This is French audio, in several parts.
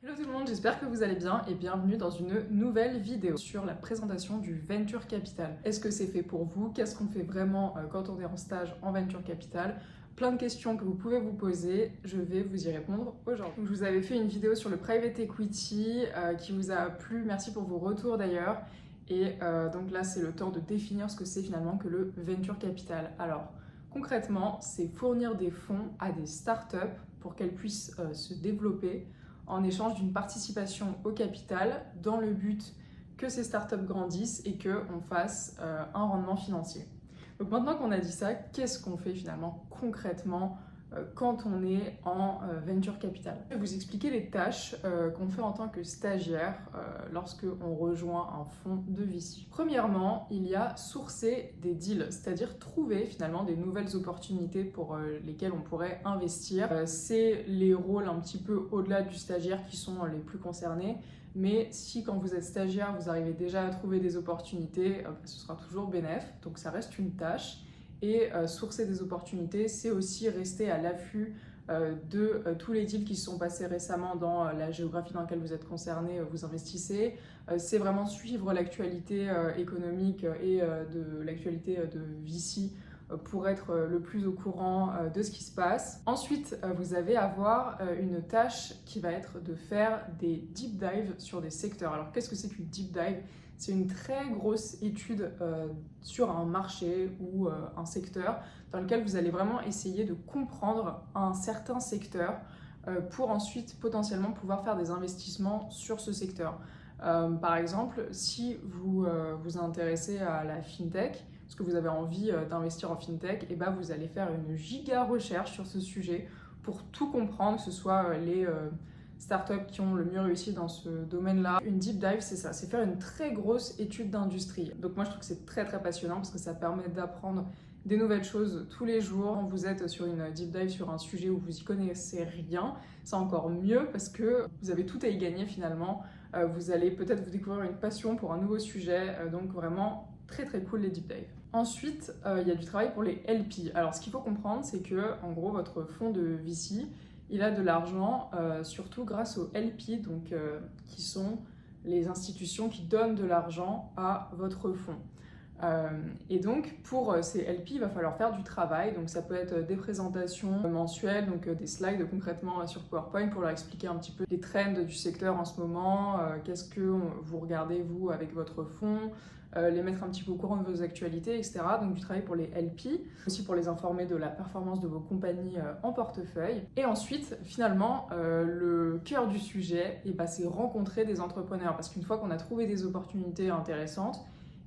Hello tout le monde, j'espère que vous allez bien et bienvenue dans une nouvelle vidéo sur la présentation du Venture Capital. Est-ce que c'est fait pour vous? Qu'est-ce qu'on fait vraiment quand on est en stage en Venture Capital? Plein de questions que vous pouvez vous poser, je vais vous y répondre aujourd'hui. Je vous avais fait une vidéo sur le Private Equity qui vous a plu, merci pour vos retours d'ailleurs. Et donc là c'est le temps de définir ce que c'est finalement que le Venture Capital. Alors concrètement, c'est fournir des fonds à des startups pour qu'elles puissent se développer en échange d'une participation au capital dans le but que ces startups grandissent et qu'on fasse un rendement financier. Donc maintenant qu'on a dit ça, qu'est-ce qu'on fait finalement concrètement quand on est en venture capital? Je vais vous expliquer les tâches qu'on fait en tant que stagiaire lorsque on rejoint un fonds de VC. Premièrement, il y a sourcer des deals, c'est-à-dire trouver finalement des nouvelles opportunités pour lesquelles on pourrait investir. C'est les rôles un petit peu au-delà du stagiaire qui sont les plus concernés. Mais si quand vous êtes stagiaire, vous arrivez déjà à trouver des opportunités, ce sera toujours bénéf. Donc ça reste une tâche. Et sourcer des opportunités, c'est aussi rester à l'affût de tous les deals qui se sont passés récemment dans la géographie dans laquelle vous êtes concerné, vous investissez. C'est vraiment suivre l'actualité économique et de l'actualité de VC pour être le plus au courant de ce qui se passe. Ensuite, vous allez avoir une tâche qui va être de faire des deep dives sur des secteurs. Alors, qu'est-ce que c'est qu'une deep dive? C'est une très grosse étude sur un marché ou un secteur dans lequel vous allez vraiment essayer de comprendre un certain secteur pour ensuite potentiellement pouvoir faire des investissements sur ce secteur. Par exemple, si vous vous intéressez à la fintech, parce que vous avez envie d'investir en fintech, et ben vous allez faire une giga recherche sur ce sujet pour tout comprendre, que ce soit les startups qui ont le mieux réussi dans ce domaine-là. Une deep dive, c'est ça, c'est faire une très grosse étude d'industrie. Donc moi, je trouve que c'est très très passionnant parce que ça permet d'apprendre des nouvelles choses tous les jours. Quand vous êtes sur une deep dive sur un sujet où vous y connaissez rien, c'est encore mieux parce que vous avez tout à y gagner finalement. Vous allez peut-être vous découvrir une passion pour un nouveau sujet, donc vraiment très très cool les deep dives. Ensuite, il y a du travail pour les LP. Alors ce qu'il faut comprendre, c'est que en gros votre fonds de VC, il a de l'argent surtout grâce aux LP, donc, qui sont les institutions qui donnent de l'argent à votre fonds. Et donc pour ces LP, il va falloir faire du travail, donc ça peut être des présentations mensuelles, donc des slides concrètement sur PowerPoint pour leur expliquer un petit peu les trends du secteur en ce moment, qu'est-ce que vous regardez vous avec votre fonds, les mettre un petit peu au courant de vos actualités, etc. Donc du travail pour les LP, aussi pour les informer de la performance de vos compagnies en portefeuille. Et ensuite, finalement, le cœur du sujet, c'est rencontrer des entrepreneurs, parce qu'une fois qu'on a trouvé des opportunités intéressantes,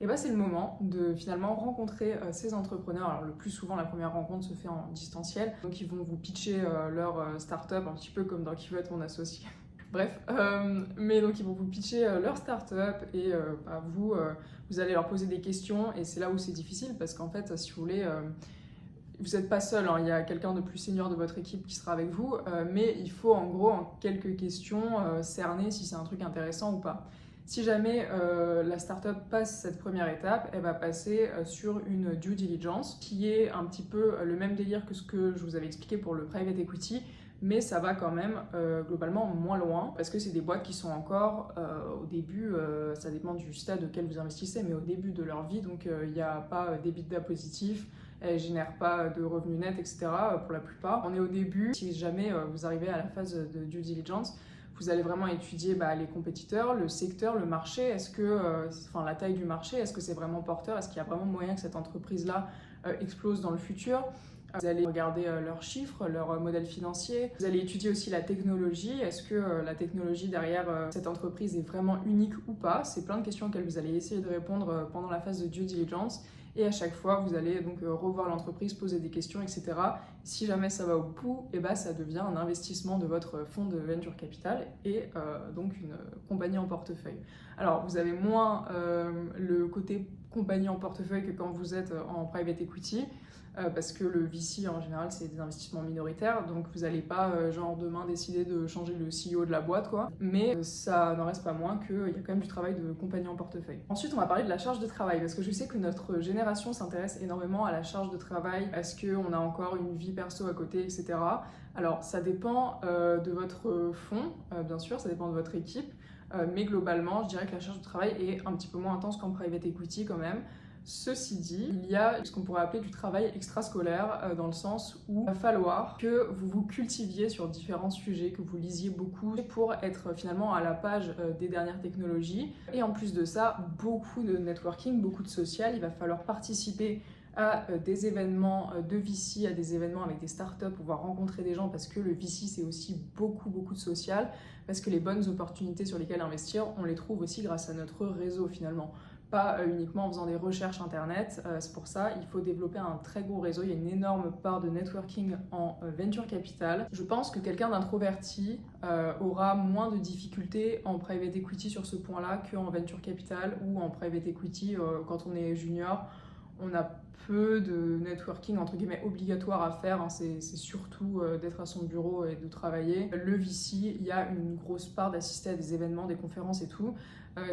et c'est le moment de finalement rencontrer ces entrepreneurs. Alors le plus souvent, la première rencontre se fait en distanciel. Donc ils vont vous pitcher leur start-up, un petit peu comme dans Qui veut être mon associé. Bref, mais donc ils vont vous pitcher leur start-up et vous allez leur poser des questions. Et c'est là où c'est difficile parce qu'en fait, si vous voulez, vous n'êtes pas seul, hein, il y a quelqu'un de plus senior de votre équipe qui sera avec vous. Mais il faut en gros, en quelques questions, cerner si c'est un truc intéressant ou pas. Si jamais la startup passe cette première étape, elle va passer sur une due diligence qui est un petit peu le même délire que ce que je vous avais expliqué pour le private equity, mais ça va quand même globalement moins loin parce que c'est des boîtes qui sont encore au début, ça dépend du stade auquel vous investissez, mais au début de leur vie, donc il n'y a pas d'EBITDA positif, elles ne génèrent pas de revenus nets, etc. pour la plupart. On est au début, si jamais vous arrivez à la phase de due diligence, vous allez vraiment étudier les compétiteurs, le secteur, le marché, est-ce que, la taille du marché, est-ce que c'est vraiment porteur, est-ce qu'il y a vraiment moyen que cette entreprise-là explose dans le futur. Vous allez regarder leurs chiffres, leur modèle financier. Vous allez étudier aussi la technologie. Est-ce que la technologie derrière cette entreprise est vraiment unique ou pas? C'est plein de questions auxquelles vous allez essayer de répondre pendant la phase de due diligence. Et à chaque fois, vous allez donc revoir l'entreprise, poser des questions, etc. Si jamais ça va au bout, ça devient un investissement de votre fonds de venture capital et donc une compagnie en portefeuille. Alors, vous avez moins le côté compagnie en portefeuille que quand vous êtes en private equity. Parce que le VC en général c'est des investissements minoritaires, donc vous n'allez pas genre demain décider de changer le CEO de la boîte quoi, mais ça n'en reste pas moins qu'il y a quand même du travail de compagnie en portefeuille. Ensuite on va parler de la charge de travail, parce que je sais que notre génération s'intéresse énormément à la charge de travail, est-ce qu'on a encore une vie perso à côté, etc. Alors ça dépend de votre fonds, bien sûr, ça dépend de votre équipe, mais globalement je dirais que la charge de travail est un petit peu moins intense qu'en private equity quand même. Ceci dit, il y a ce qu'on pourrait appeler du travail extrascolaire dans le sens où il va falloir que vous vous cultiviez sur différents sujets, que vous lisiez beaucoup pour être finalement à la page des dernières technologies. Et en plus de ça, beaucoup de networking, beaucoup de social, il va falloir participer à des événements de VC, à des événements avec des startups, pouvoir rencontrer des gens parce que le VC c'est aussi beaucoup de social, parce que les bonnes opportunités sur lesquelles investir, on les trouve aussi grâce à notre réseau finalement. Pas uniquement en faisant des recherches internet, c'est pour ça il faut développer un très gros réseau, il y a une énorme part de networking en venture capital. Je pense que quelqu'un d'introverti aura moins de difficultés en private equity sur ce point-là qu'en venture capital ou en private equity quand on est junior. On a peu de networking entre guillemets obligatoire à faire, hein. C'est surtout d'être à son bureau et de travailler. Le VC, il y a une grosse part d'assister à des événements, des conférences et tout.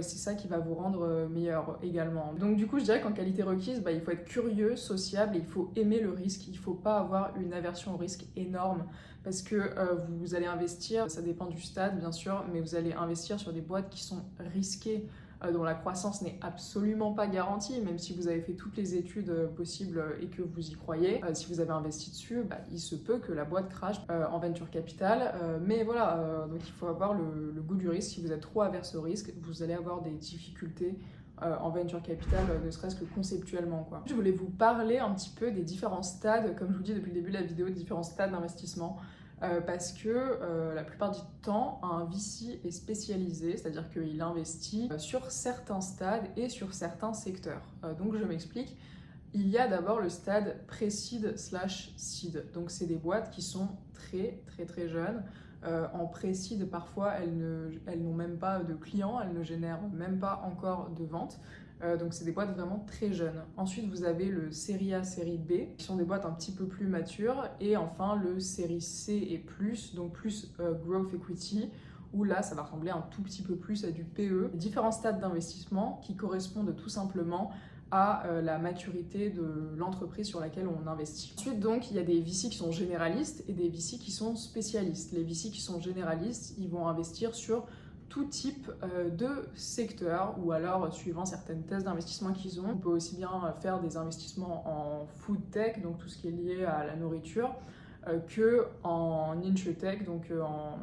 C'est ça qui va vous rendre meilleur également. Donc du coup je dirais qu'en qualité requise, il faut être curieux, sociable et il faut aimer le risque. Il ne faut pas avoir une aversion au risque énorme parce que vous allez investir, ça dépend du stade bien sûr, mais vous allez investir sur des boîtes qui sont risquées, dont la croissance n'est absolument pas garantie, même si vous avez fait toutes les études possibles et que vous y croyez. Si vous avez investi dessus, il se peut que la boîte crache en venture capital. Mais voilà, donc il faut avoir le goût du risque. Si vous êtes trop averse au risque, vous allez avoir des difficultés en venture capital, ne serait-ce que conceptuellement, quoi. Je voulais vous parler un petit peu des différents stades, comme je vous dis depuis le début de la vidéo, des différents stades d'investissement. Parce que la plupart du temps, un VC est spécialisé, c'est-à-dire qu'il investit sur certains stades et sur certains secteurs. Donc je m'explique. Il y a d'abord le stade pré-seed/seed. Donc c'est des boîtes qui sont très jeunes. En pré-seed, parfois, elles n'ont même pas de clients, elles ne génèrent même pas encore de ventes. Donc c'est des boîtes vraiment très jeunes. Ensuite vous avez le série A, série B, qui sont des boîtes un petit peu plus matures. Et enfin le série C et plus, donc plus growth equity, où là ça va ressembler un tout petit peu plus à du PE. Différents stades d'investissement qui correspondent tout simplement à la maturité de l'entreprise sur laquelle on investit. Ensuite donc il y a des VC qui sont généralistes et des VC qui sont spécialistes. Les VC qui sont généralistes, ils vont investir sur tout type de secteur, ou alors suivant certaines thèses d'investissement qu'ils ont. On peut aussi bien faire des investissements en food tech, donc tout ce qui est lié à la nourriture, que en insurtech, donc en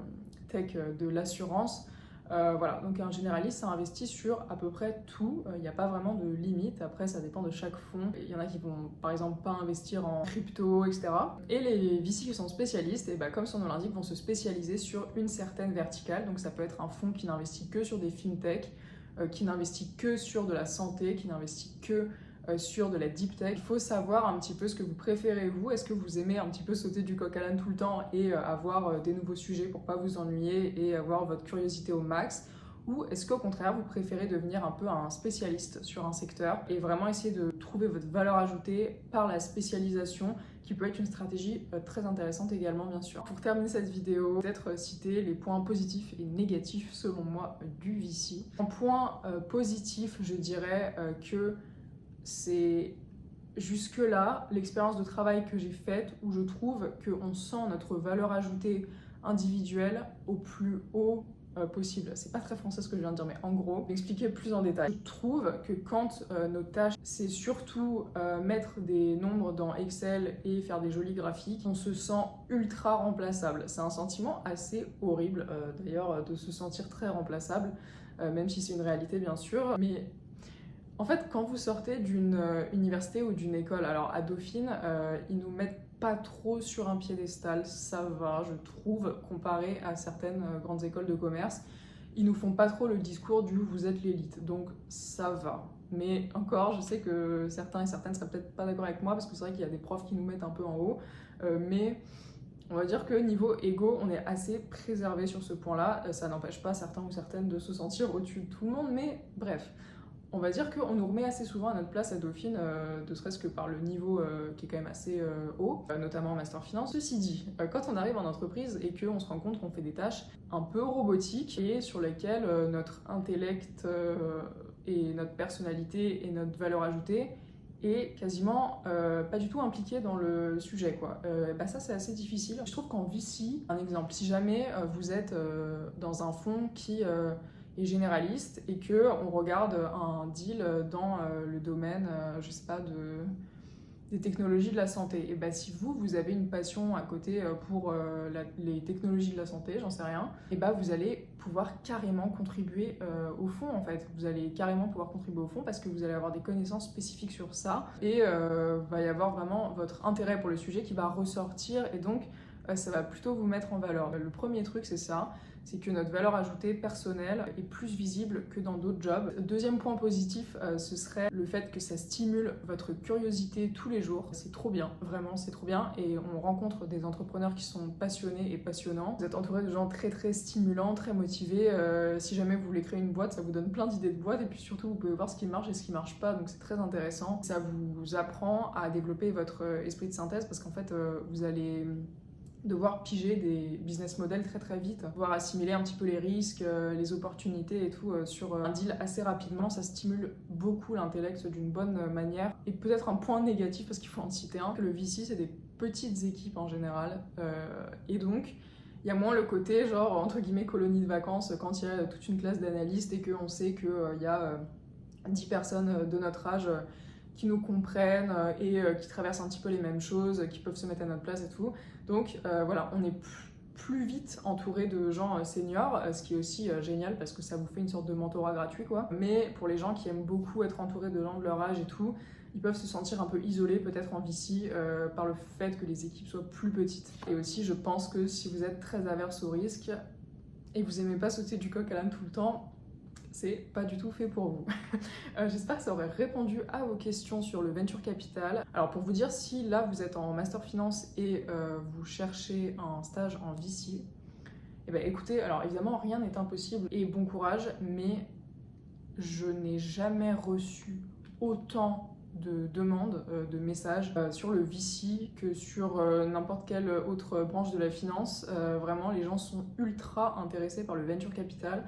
tech de l'assurance. Voilà, donc un généraliste, ça investit sur à peu près tout. Il n'y a pas vraiment de limite. Après, ça dépend de chaque fonds. Il y en a qui vont, par exemple, pas investir en crypto, etc. Et les VC qui sont spécialistes, et comme son nom l'indique, vont se spécialiser sur une certaine verticale. Donc ça peut être un fonds qui n'investit que sur des fintech, qui n'investit que sur de la santé, qui n'investit que sur de la deep tech. Il faut savoir un petit peu ce que vous préférez vous. Est-ce que vous aimez un petit peu sauter du coq à l'âne tout le temps et avoir des nouveaux sujets pour pas vous ennuyer et avoir votre curiosité au max? Ou est-ce qu'au contraire vous préférez devenir un peu un spécialiste sur un secteur et vraiment essayer de trouver votre valeur ajoutée par la spécialisation, qui peut être une stratégie très intéressante également bien sûr. Pour terminer cette vidéo, peut-être citer les points positifs et négatifs selon moi du VC. En point positif, je dirais que c'est jusque-là l'expérience de travail que j'ai faite où je trouve qu'on sent notre valeur ajoutée individuelle au plus haut possible. C'est pas très français ce que je viens de dire, mais en gros, expliquer plus en détail. Je trouve que quand notre tâche, c'est surtout mettre des nombres dans Excel et faire des jolis graphiques, on se sent ultra remplaçable. C'est un sentiment assez horrible d'ailleurs de se sentir très remplaçable, même si c'est une réalité bien sûr, mais en fait, quand vous sortez d'une université ou d'une école, alors à Dauphine, ils nous mettent pas trop sur un piédestal, ça va, je trouve, comparé à certaines grandes écoles de commerce. Ils nous font pas trop le discours du vous êtes l'élite, donc ça va. Mais encore, je sais que certains et certaines seraient peut-être pas d'accord avec moi, parce que c'est vrai qu'il y a des profs qui nous mettent un peu en haut, mais on va dire que niveau ego, on est assez préservé sur ce point-là. Ça n'empêche pas certains ou certaines de se sentir au-dessus de tout le monde, mais bref. on va dire qu'on nous remet assez souvent à notre place à Dauphine, ne serait-ce que par le niveau qui est quand même assez haut, notamment en Master Finance. Ceci dit, quand on arrive en entreprise et qu'on se rend compte qu'on fait des tâches un peu robotiques et sur lesquelles notre intellect et notre personnalité et notre valeur ajoutée est quasiment pas du tout impliqué dans le sujet, quoi. Ça c'est assez difficile. Je trouve qu'en VC, un exemple, si jamais vous êtes dans un fonds qui est généraliste et que on regarde un deal dans le domaine, je sais pas, des technologies de la santé, et si vous avez une passion à côté pour les technologies de la santé, j'en sais rien, et vous allez pouvoir carrément contribuer au fond, en fait. Vous allez carrément pouvoir contribuer au fond parce que vous allez avoir des connaissances spécifiques sur ça et va y avoir vraiment votre intérêt pour le sujet qui va ressortir, et donc ça va plutôt vous mettre en valeur. Le premier truc, c'est ça, c'est que notre valeur ajoutée personnelle est plus visible que dans d'autres jobs. Deuxième point positif, ce serait le fait que ça stimule votre curiosité tous les jours. C'est trop bien, vraiment, c'est trop bien. Et on rencontre des entrepreneurs qui sont passionnés et passionnants. Vous êtes entouré de gens très très stimulants, très motivés. Si jamais vous voulez créer une boîte, ça vous donne plein d'idées de boîte. Et puis surtout, vous pouvez voir ce qui marche et ce qui marche pas. Donc c'est très intéressant. Ça vous apprend à développer votre esprit de synthèse parce qu'en fait, vous allez devoir piger des business models très très vite, devoir assimiler un petit peu les risques, les opportunités et tout sur un deal assez rapidement. Ça stimule beaucoup l'intellect d'une bonne manière. Et peut-être un point négatif, parce qu'il faut en citer un, que le VC c'est des petites équipes en général, et donc il y a moins le côté genre entre guillemets colonie de vacances quand il y a toute une classe d'analystes et qu'on sait qu'il y a 10 personnes de notre âge qui nous comprennent et qui traversent un petit peu les mêmes choses, qui peuvent se mettre à notre place et tout. Donc voilà, on est plus vite entouré de gens seniors, ce qui est aussi génial parce que ça vous fait une sorte de mentorat gratuit, quoi. Mais pour les gens qui aiment beaucoup être entourés de gens de leur âge et tout, ils peuvent se sentir un peu isolés peut-être en VC par le fait que les équipes soient plus petites. Et aussi, je pense que si vous êtes très averse au risque et que vous aimez pas sauter du coq à l'âne tout le temps, c'est pas du tout fait pour vous. J'espère que ça aurait répondu à vos questions sur le venture capital. Alors pour vous dire, si là vous êtes en master finance et vous cherchez un stage en VC, écoutez, alors évidemment rien n'est impossible et bon courage, mais je n'ai jamais reçu autant de demandes, de messages sur le VC que sur n'importe quelle autre branche de la finance. Vraiment, les gens sont ultra intéressés par le venture capital.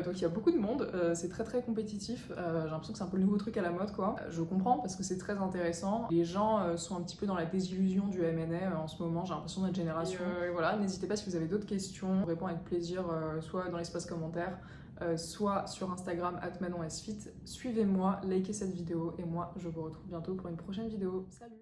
Donc il y a beaucoup de monde, c'est très très compétitif, j'ai l'impression que c'est un peu le nouveau truc à la mode, quoi. Je comprends parce que c'est très intéressant. Les gens sont un petit peu dans la désillusion du M&A en ce moment, j'ai l'impression de notre génération. Et voilà, n'hésitez pas si vous avez d'autres questions, je réponds avec plaisir, soit dans l'espace commentaire, soit sur Instagram @manonsfit. Suivez-moi, likez cette vidéo et moi je vous retrouve bientôt pour une prochaine vidéo. Salut!